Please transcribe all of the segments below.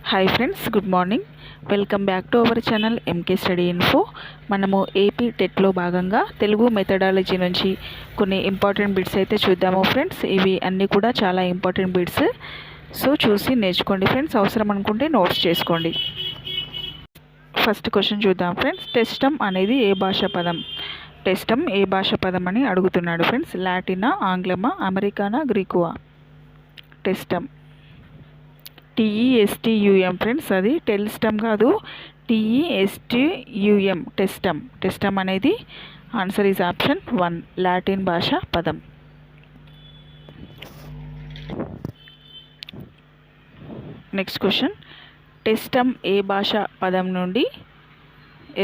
Hi friends, good morning. Welcome back to our channel MK study info. మనము AP టెట్లో భాగంగా Telugu methodology నుంచి కొన్ని ఇంపార్టెంట్ బిట్స్ అయితే చూద్దాము ఫ్రెండ్స్. ఇవి అన్నీ కూడా చాలా ఇంపార్టెంట్ బిట్స్, సో చూసి నేర్చుకోండి ఫ్రెండ్స్. అవసరం అనుకుంటే నోట్స్ చేసుకోండి. ఫస్ట్ క్వశ్చన్ చూద్దాం ఫ్రెండ్స్. టెస్టమ్ అనేది ఏ భాష పదం? టెస్టమ్ ఏ భాష పదం అని అడుగుతున్నాడు ఫ్రెండ్స్. లాటినా, ఆంగ్లమా, అమెరికానా, గ్రీకువా? టెస్టమ్ TESTUM ఫ్రెండ్స్, అది టెల్స్టమ్ కాదు, TESTUM టెస్టమ్. టెస్టమ్ అనేది ఆన్సర్ ఈజ్ ఆప్షన్ 1, లాటిన్ భాష పదం. Next question. టెస్టమ్ ఏ భాష పదం నుండి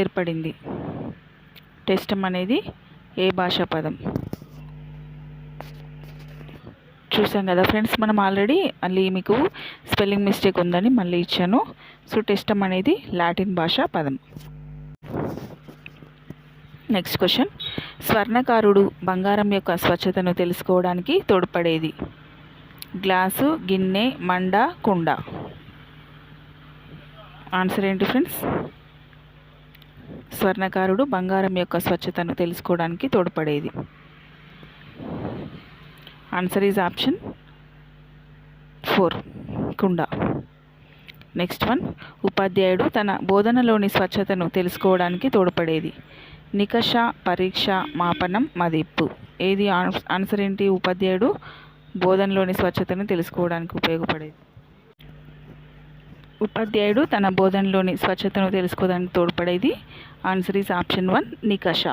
ఏర్పడింది? టెస్టమ్ అనేది ఏ భాష పదం? చూసాం కదా ఫ్రెండ్స్, మనం ఆల్రెడీ మళ్ళీ మీకు స్పెల్లింగ్ మిస్టేక్ ఉందని మళ్ళీ ఇచ్చాను. సో టెస్టమ్ అనేది లాటిన్ భాష పదం. Next question. స్వర్ణకారుడు బంగారం యొక్క స్వచ్ఛతను తెలుసుకోవడానికి తోడ్పడేది? గ్లాసు, గిన్నె, మండ, కుండ? ఆన్సర్ ఏంటి ఫ్రెండ్స్? స్వర్ణకారుడు బంగారం యొక్క స్వచ్ఛతను తెలుసుకోవడానికి తోడ్పడేది. ఆన్సర్ ఈజ్ ఆప్షన్ 4, కుండ. Next one. ఉపాధ్యాయుడు తన బోధనలోని స్వచ్ఛతను తెలుసుకోవడానికి తోడ్పడేది? నికష, పరీక్ష, మాపనం, మదింపు? ఏది ఆన్సర్ ఏంటి? ఉపాధ్యాయుడు బోధనలోని స్వచ్ఛతను తెలుసుకోవడానికి ఉపయోగపడేది. ఉపాధ్యాయుడు తన బోధనలోని స్వచ్ఛతను తెలుసుకోవడానికి తోడ్పడేది. ఆన్సర్ ఈజ్ ఆప్షన్ 1, నికష.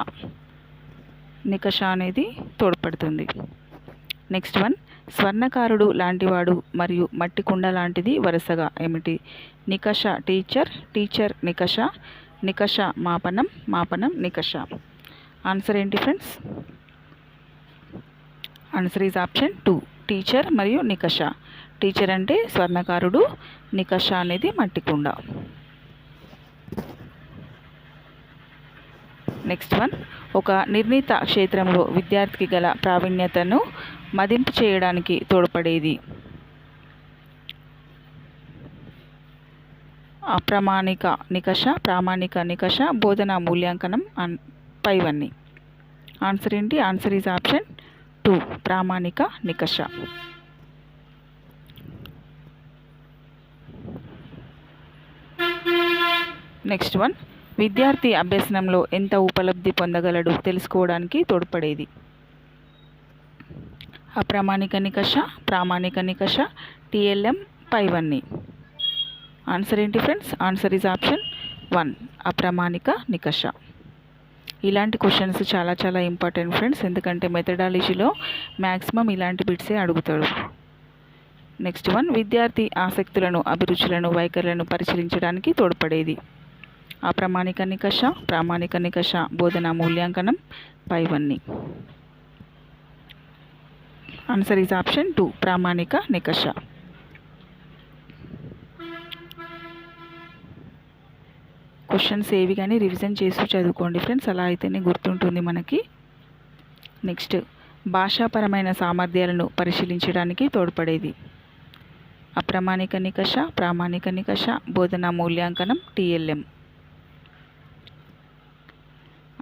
నికష అనేది తోడ్పడుతుంది. Next one. స్వర్ణకారుడు లాంటివాడు మరియు మట్టి కుండ లాంటిది వరుసగా ఏమిటి? నికష టీచర్, టీచర్ నికష, నికష మాపనం, మాపనం నికష? ఆన్సర్ ఏంటి friends? Answer is option 2, teacher మరియు నికష. టీచర్ అంటే స్వర్ణకారుడు, నికష అనేది మట్టి కుండ. Next one. ఒక నిర్ణీత క్షేత్రంలో విద్యార్థికి గల ప్రావీణ్యతను మదింపు చేయడానికి తోడ్పడేది? అప్రామాణిక నికష, ప్రామాణిక నికష, బోధన మూల్యాంకనం, పైవన్నీ? ఆన్సర్ ఏంటి? ఆన్సర్ ఈజ్ ఆప్షన్ 2, ప్రామాణిక నికష. Next one. విద్యార్థి అభ్యసనంలో ఎంత ఉపలబ్ధి పొందగలడు తెలుసుకోవడానికి తోడ్పడేది? అప్రామాణిక నికష, ప్రామాణిక నికష, TLM, పైవన్నీ? ఆన్సర్ ఏంటి ఫ్రెండ్స్? ఆన్సర్ ఈజ్ ఆప్షన్ 1, అప్రామాణిక నికష. ఇలాంటి క్వశ్చన్స్ చాలా చాలా ఇంపార్టెంట్ ఫ్రెండ్స్, ఎందుకంటే మెథడాలజీలో మ్యాక్సిమం ఇలాంటి బిట్సే అడుగుతాడు. Next one. విద్యార్థి ఆసక్తులను, అభిరుచులను, వైఖరులను పరిశీలించడానికి తోడ్పడేది? అప్రామాణిక నికష, ప్రామాణిక నికష, బోధన మూల్యాంకనం, పైవన్నీ? ఆన్సర్ ఈజ్ ఆప్షన్ 2, ప్రామాణిక నికష. క్వశ్చన్స్ ఏవి కానీ రివిజన్ చేసి చదువుకోండి ఫ్రెండ్స్, అలా అయితేనే గుర్తుంటుంది మనకి. నెక్స్ట్. భాషాపరమైన సామర్థ్యాలను పరిశీలించడానికి తోడ్పడేది? అప్రామాణిక నికష, ప్రామాణిక నికష, బోధన మూల్యాంకనం, TLM?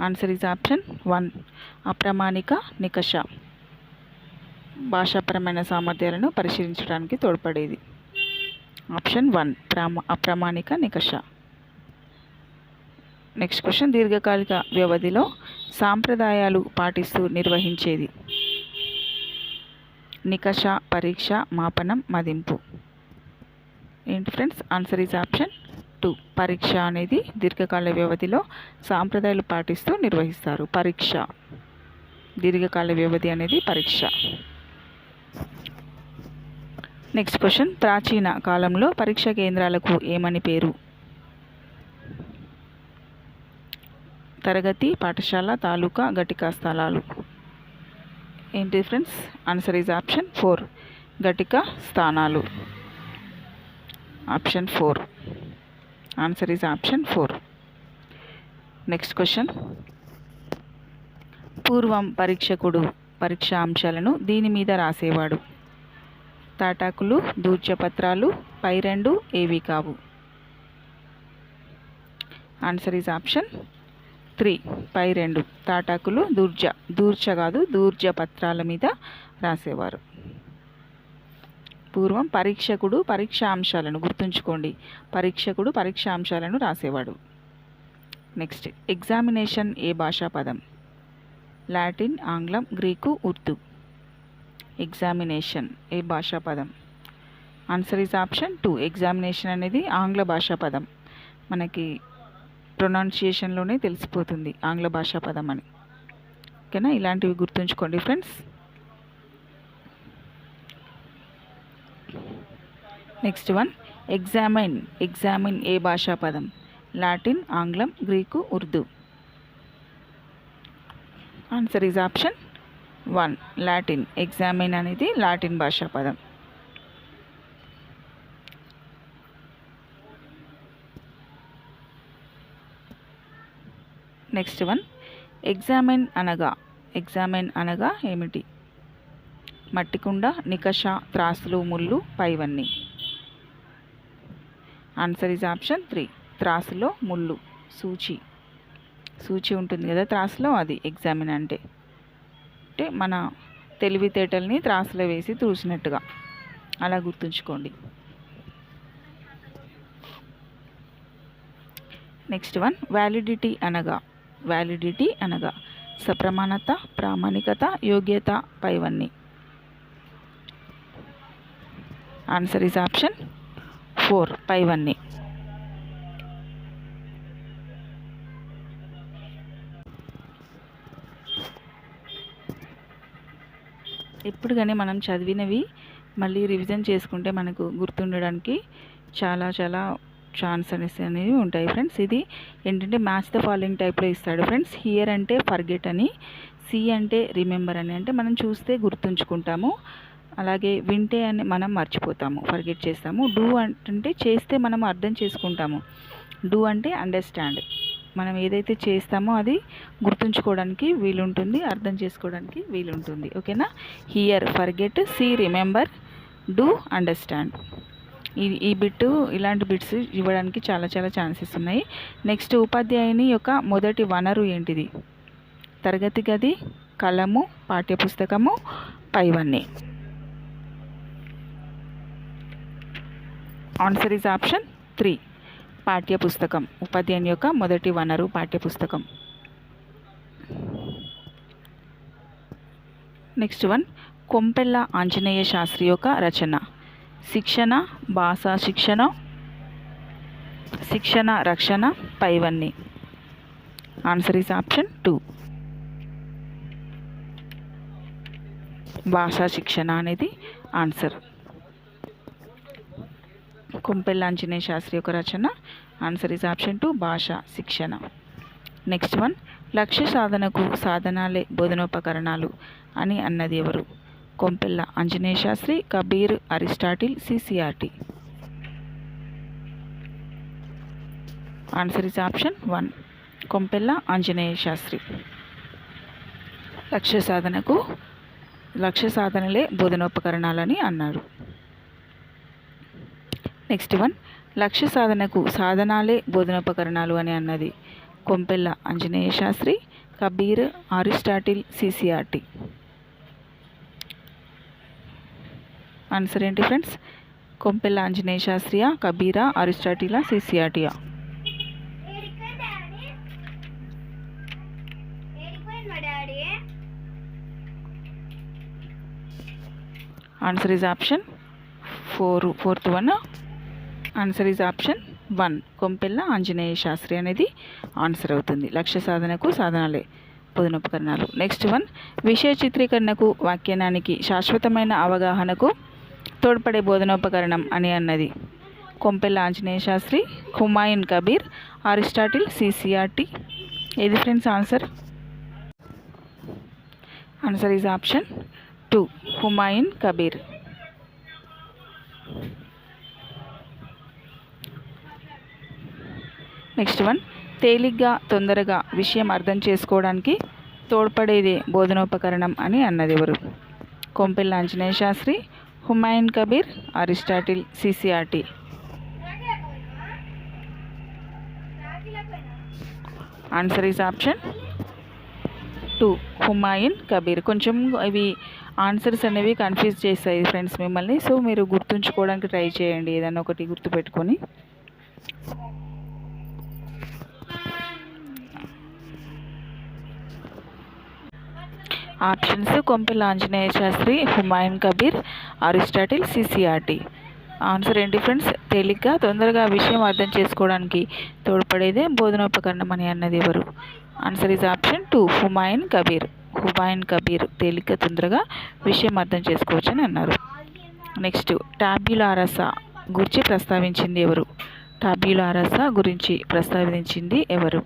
ఆన్సర్ ఈజ్ ఆప్షన్ 1, అప్రామాణిక నికష. భాషాపరమైన సామర్థ్యాలను పరిశీలించడానికి తోడ్పడేది. ఆప్షన్ 1, అప్రామాణిక నికష. Next question. దీర్ఘకాలిక వ్యవధిలో సాంప్రదాయాలు పాటిస్తూ నిర్వహించేది? నికష, పరీక్ష, మాపనం, మదింపు? ఏంటి ఫ్రెండ్స్? ఆన్సర్ ఈజ్ ఆప్షన్ 2, పరీక్ష అనేది దీర్ఘకాల వ్యవధిలో సాంప్రదాయాలు పాటిస్తూ నిర్వహిస్తారు. పరీక్ష, దీర్ఘకాల వ్యవధి అనేది పరీక్ష. Next question. ప్రాచీన కాలంలో పరీక్షా కేంద్రాలకు ఏమని పేరు? తరగతి, పాఠశాల, తాలూకా, ఘటికా స్థలాలు? ఏంటి ఫ్రెండ్స్? ఆన్సర్ ఈజ్ ఆప్షన్ 4, ఘటికా స్థానాలు. Option 4. Answer is option 4. Next question. పూర్వం పరీక్షకుడు పరీక్షా అంశాలను దీని మీద రాసేవాడు? తాటాకులు, దూర్జపత్రాలు, పై రెండు ఏవి కావు. ఆన్సర్ ఈజ్ ఆప్షన్ 3 పై రెండు. తాటాకులు దూర్జ కాదు దూర్జ పత్రాల మీద రాసేవారు. పూర్వం పరీక్షకుడు పరీక్షాంశాలను గుర్తుంచుకోండి, పరీక్షకుడు పరీక్షాంశాలను రాసేవాడు. నెక్స్ట్ ఎగ్జామినేషన్ ఏ భాషా పదం? లాటిన్, ఆంగ్లం, గ్రీకు, ఉర్దూ. ఎగ్జామినేషన్ ఏ భాషా పదం? ఆన్సర్ ఈజ్ ఆప్షన్ 2 ఎగ్జామినేషన్ అనేది ఆంగ్ల భాషా పదం. మనకి ప్రొనౌన్సియేషన్లోనే తెలిసిపోతుంది ఆంగ్ల భాషా పదం అని. ఓకేనా, ఇలాంటివి గుర్తుంచుకోండి ఫ్రెండ్స్. నెక్స్ట్ వన్ ఎగ్జామిన్ ఏ భాషా పదం? లాటిన్, ఆంగ్లం, Greek, Urdu. Answer is option 1 Latin. Examine అనేది లాటిన్ భాషా పదం. నెక్స్ట్ వన్ ఎగ్జామిన్ అనగా ఏమిటి? మట్టికుండ, నికష, త్రాసులు, ముళ్ళు, పైవన్నీ. ఆన్సర్ ఈజ్ ఆప్షన్ 3 త్రాసులో ముళ్ళు, సూచి ఉంటుంది కదా త్రాసులో, అది ఎగ్జామిన్ అంటే మన తెలివితేటల్ని త్రాసులో వేసి చూసినట్టుగా, అలా గుర్తుంచుకోండి. నెక్స్ట్ వన్ వ్యాలిడిటీ అనగా సప్రమాణత, ప్రామాణికత, యోగ్యత, పైవన్నీ. ఆన్సర్ ఈజ్ ఆప్షన్ 4 పైవన్నీ. ఎప్పుడు కానీ మనం చదివినవి మళ్ళీ రివిజన్ చేసుకుంటే మనకు గుర్తుండడానికి చాలా ఛాన్సెస్ అనేవి ఉంటాయి ఫ్రెండ్స్. ఇది ఏంటంటే మ్యాచ్ ద ఫాలోయింగ్ టైప్లో ఇస్తాడు ఫ్రెండ్స్. హియర్ అంటే ఫర్గెట్ అని, సి అంటే రిమెంబర్ అని, అంటే మనం చూస్తే గుర్తుంచుకుంటాము, అలాగే వింటే అని మనం మర్చిపోతాము, ఫర్గెట్ చేస్తాము. డూ అంటే చేస్తే మనం అర్థం చేసుకుంటాము, డూ అంటే అండర్స్టాండ్. మనం ఏదైతే చేస్తామో అది గుర్తుంచుకోవడానికి వీలుంటుంది, అర్థం చేసుకోవడానికి వీలుంటుంది. ఓకేనా, hear forget, see remember, do understand. ఈ బిట్టు ఇలాంటి బిట్స్ ఇవ్వడానికి చాలా ఛాన్సెస్ ఉన్నాయి. నెక్స్ట్ ఉపాధ్యాయుని యొక్క మొదటి వనరు ఏంటిది? తరగతి గది, కలము, పాఠ్యపుస్తకము, పైవన్నీ. Answer is option 3 పాఠ్యపుస్తకం. ఉపాధ్యాయుని యొక్క మొదటి వనరు పాఠ్యపుస్తకం. నెక్స్ట్ వన్ కొంపెల్ల ఆంజనేయ శాస్త్రి యొక్క రచన. శిక్షణ, భాషా శిక్షణ, రక్షణ, పైవన్నీ. ఆన్సర్ ఈజ్ ఆప్షన్ 2 భాషా శిక్షణ అనేది ఆన్సర్. కొంపెల్ల ఆంజనేయ శాస్త్రి యొక్క రచన. ఆన్సర్ ఈజ్ ఆప్షన్ 2 భాషా శిక్షణ. నెక్స్ట్ వన్ లక్ష్య సాధనకు సాధనాలే బోధనోపకరణాలు అని అన్నది ఎవరు? Kompella Anjaneya Sastry, Kabir, Aristotle, CCRT. Answer is option 1 Kompella Anjaneya Shastri. లక్ష్య సాధనలే బోధనోపకరణాలని అన్నారు. నెక్స్ట్ వన్ లక్ష్య సాధనకు సాధనాలే బోధనోపకరణాలు అని అన్నది Kompella Anjaneya Sastry, Kabir, Aristotle, CCRT. Answer ఏంటి ఫ్రెండ్స్? కొంపెల్ల ఆంజనేయ శాస్త్రియా, కబీరా, అరిస్టాటిలా, సిసిఆర్టీయా? Answer is option 4th one. Answer is option 1 Kompella Anjaneya Sastri అనేది ఆన్సర్ అవుతుంది. లక్ష్య సాధనకు సాధనాలే బోధనోపకరణాలు. నెక్స్ట్ వన్ విషయ చిత్రీకరణకు, వ్యాఖ్యానానికి, శాశ్వతమైన అవగాహనకు తోడ్పడే బోధనోపకరణం అని అన్నది కొంపెల్ల ఆంజనేయ శాస్త్రి, హుమాయూన్ కబీర్, అరిస్టాటిల్, సిసిఆర్టీ. ఏది friends answer? Answer is option 2 Humayun Kabir. Next one తేలిగ్గా, తొందరగా విషయం అర్థం చేసుకోవడానికి తోడ్పడేదే బోధనోపకరణం అని అన్నది ఎవరు? Kompella Anjaneya Sastry, Humayun Kabir, Aristotle, CCRT. Answer is option 2 Humayun Kabir. కొంచెం ఇవి ఆన్సర్స్ అనేవి కన్ఫ్యూజ్ చేస్తాయి ఫ్రెండ్స్ మిమ్మల్ని. సో మీరు గుర్తుంచుకోవడానికి ట్రై చేయండి, ఏదైనా ఒకటి గుర్తుపెట్టుకొని. Options: Kompella Anjaneya Sastry, Humayun Kabir, Aristotle, CCRT. Answer ఏంటి ఫ్రెండ్స్? తేలిగ్గా తొందరగా విషయం అర్థం చేసుకోవడానికి తోడ్పడేదే బోధనోపకరణం అని అన్నది ఎవరు? Answer is option 2 Humayun Kabir. Humayun Kabir తేలిగ్గా తొందరగా విషయం అర్థం చేసుకోవచ్చు అని అన్నారు. నెక్స్ట్, టాబ్యులా రాసా గురించి ప్రస్తావించింది ఎవరు? టాబ్యులా రాసా గురించి ప్రస్తావించింది ఎవరు?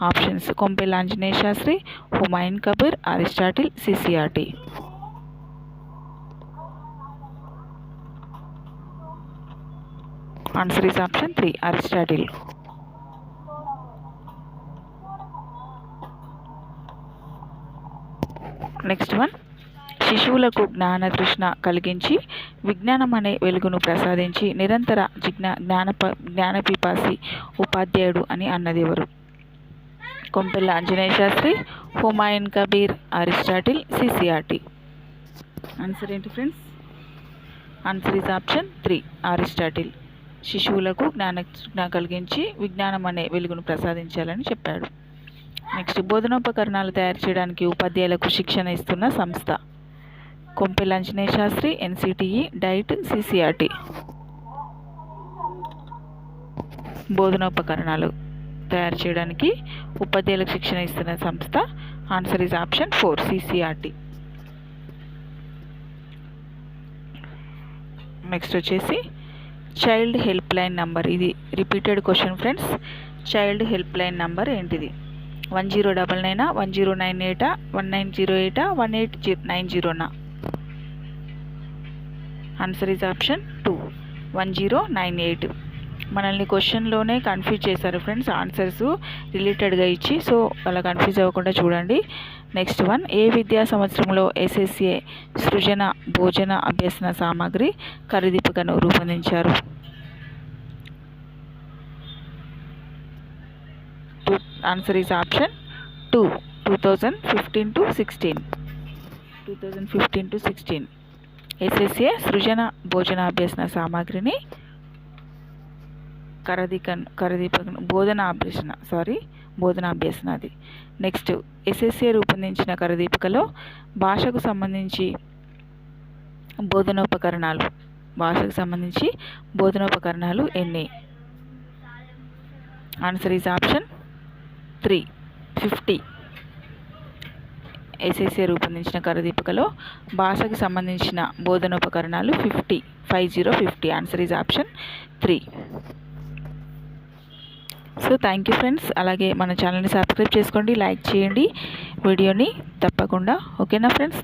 Options: Kompella Anjaneya Sastry, Humayun Kabir, Aristotle, CCRT. Answer is option 3 Aristotle. Next one, శిశువులకు జ్ఞాన తృష్ణ కలిగించి విజ్ఞానం అనే వెలుగును ప్రసాదించి నిరంతర జ్ఞానపిపాసి ఉపాధ్యాయుడు అని అన్నది ఎవరు? Kompella Anjaneya Sastry, Humayun Kabir, Aristotle, CCRT. Answer ఏంటి friends? Answer is option 3 Aristotle. శిశువులకు జ్ఞాన కలిగించి విజ్ఞానం అనే వెలుగును ప్రసాదించాలని చెప్పాడు. నెక్స్ట్, బోధనోపకరణాలు తయారు చేయడానికి ఉపాధ్యాయులకు శిక్షణ ఇస్తున్న సంస్థ? Kompella Anjaneya Sastri, NCTE, DIET, CCRT. బోధనోపకరణాలు తయారు చేయడానికి ఉపాధ్యాయులకు శిక్షణ ఇస్తున్న సంస్థ? Answer is option 4 CCRT. Next వచ్చేసి చైల్డ్ హెల్ప్ లైన్ నంబర్. ఇది repeated question friends. Child help line number ఏంటిది? 1099, 1098, 1908, 1890. Answer is option 2 1098. మనల్ని క్వశ్చన్లోనే కన్ఫ్యూజ్ చేశారు ఫ్రెండ్స్, ఆన్సర్స్ రిలేటెడ్గా ఇచ్చి. సో అలా కన్ఫ్యూజ్ అవ్వకుండా చూడండి. నెక్స్ట్ వన్, ఏ విద్యా సంవత్సరంలో ఎస్ఎస్ఏ సృజన భోజన అభ్యసన సామాగ్రి కరదీపికను రూపొందించారు? Answer is option 2 2015 to 16. 2015 to 16 SSA సృజన భోజన అభ్యసన సామాగ్రిని కరదీపకను బోధనాభ్యసన అది. నెక్స్ట్, ఎస్ఎస్ఏ రూపొందించిన కరదీపికలో భాషకు సంబంధించి బోధనోపకరణాలు ఎన్ని? Answer is option 3 50. ఎస్ఎస్ఏ రూపొందించిన కరదీపికలో భాషకు సంబంధించిన బోధనోపకరణాలు 50. Answer is option 3. So thank you friends. అలాగే మన ఛానల్ని సబ్స్క్రైబ్ చేసుకోండి, లైక్ చేయండి వీడియోని తప్పకుండా. ఓకేనా ఫ్రెండ్స్?